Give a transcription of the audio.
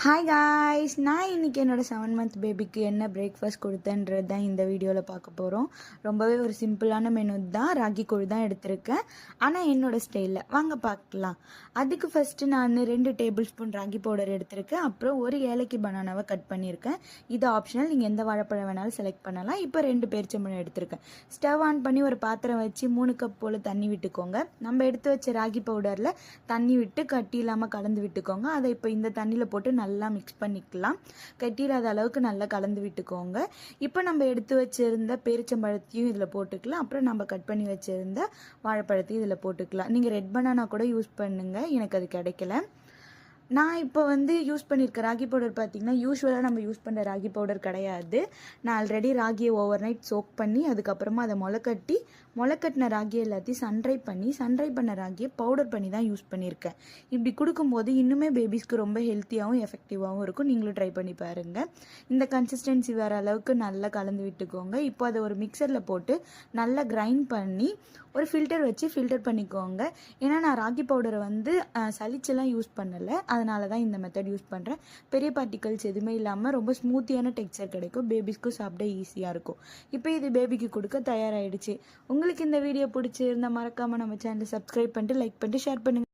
Hi guys, நான் இன்றைக்கி என்னோடய 7 மந்த் பேபிக்கு என்ன பிரேக்ஃபாஸ்ட் கொடுத்தேன்றது தான் இந்த வீடியோவில் பார்க்க போகிறோம். ரொம்பவே ஒரு சிம்பிளான மெனு தான். ராகி கூழ் தான் எடுத்திருக்கேன், ஆனால் என்னோடய ஸ்டைலில் வாங்க பார்க்கலாம். அதுக்கு ஃபஸ்ட்டு நான் 2 டேபிள் ஸ்பூன் ராகி பவுடர் எடுத்திருக்கேன். அப்புறம் ஒரு ஏலக்கி பனானாவை கட் பண்ணியிருக்கேன். இது ஆப்ஷனல், நீங்கள் எந்த வாழைப்பழம் வேணாலும் செலக்ட் பண்ணலாம். இப்போ 2 பேரிச்சம்பழம் எடுத்திருக்கேன். ஸ்டவ் ஆன் பண்ணி ஒரு பாத்திரம் வச்சு 3 கப் போல் தண்ணி விட்டுக்கோங்க. நம்ம எடுத்து வச்ச ராகி பவுடரில் தண்ணி விட்டு கட்டி இல்லாமல் கலந்து விட்டுக்கோங்க. அதை இப்போ இந்த தண்ணியில் போட்டு நல்லா மிக்ஸ் பண்ணிக்கலாம். கட்டிடாத அளவுக்கு நல்லா கலந்து விட்டுக்கோங்க. இப்போ நம்ம எடுத்து வச்சிருந்த பேரிச்சம்பழத்தையும் இதில் போட்டுக்கலாம். அப்புறம் நம்ம கட் பண்ணி வச்சிருந்த வாழைப்பழத்தையும் இதில் போட்டுக்கலாம். நீங்கள் ரெட் பனானா கூட யூஸ் பண்ணுங்க, எனக்கு அது கிடைக்கல. நான் இப்போ யூஸ் பண்ணியிருக்க ராகி பவுடர் பார்த்திங்கன்னா, யூஸ்வலாக நம்ம யூஸ் பண்ணுற ராகி பவுடர் கிடையாது. நான் ஆல்ரெடி ராகியை ஓவர் நைட் சோக் பண்ணி அதுக்கப்புறமா அதை முளைக்கட்டின ராகியை எல்லாத்தையும் சன்ட்ரை பண்ண ராகியை பவுடர் பண்ணி தான் யூஸ் பண்ணியிருக்கேன். இப்படி கொடுக்கும்போது இன்னுமே பேபிஸ்க்கு ரொம்ப ஹெல்த்தியாகவும் எஃபெக்டிவாகவும் இருக்கும். நீங்களும் ட்ரை பண்ணி பாருங்கள். இந்த கன்சிஸ்டன்சி வர அளவுக்கு நல்லா கலந்து விட்டுக்கோங்க. இப்போ அதை ஒரு மிக்சரில் போட்டு நல்லா கிரைண்ட் பண்ணி ஒரு ஃபில்டர் வச்சு ஃபில்டர் பண்ணிக்கோங்க. ஏன்னா நான் ராகி பவுடரை சளிச்செல்லாம் யூஸ் பண்ணலை, அதனால தான் இந்த மெத்தட் யூஸ் பண்ணுறேன். பெரிய பார்ட்டிகல்ஸ் எதுவுமே இல்லாமல் ரொம்ப ஸ்மூத்தியான டெக்ஸ்சர் கிடைக்கும். பேபிஸ்க்கும் சாப்பிட ஈஸியாக இருக்கும். இப்போ இது பேபிக்கு கொடுக்க தயாராகிடுச்சு. உங்களுக்கு இந்த வீடியோ பிடிச்சிருந்தால் மறக்காமல் நம்ம சேனலை சப்ஸ்கிரைப் பண்ணிட்டு லைக் பண்ணிட்டு ஷேர் பண்ணுங்கள்.